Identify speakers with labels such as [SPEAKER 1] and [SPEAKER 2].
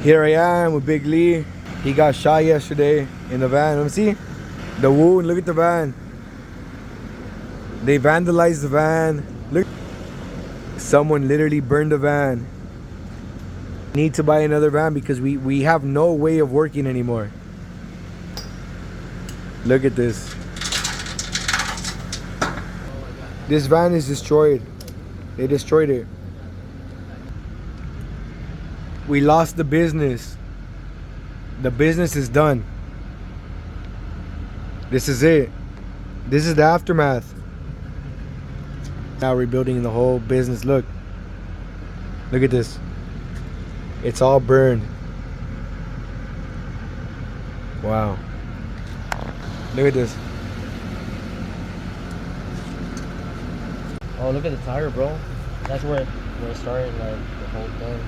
[SPEAKER 1] Here I am with Big Lee. He got shot yesterday in the van. Let me see the wound. Look at the van. They vandalized the van. Look, someone literally burned the van. Need to buy another van because we have no way of working anymore. Look at this. This van is destroyed. They destroyed it. We lost the business. The business is done. This is it. This is the aftermath. Now rebuilding the whole business. Look. Look at this. It's all burned. Wow. Look at this.
[SPEAKER 2] Oh, look at the tire, bro. That's where it started, like, the whole thing.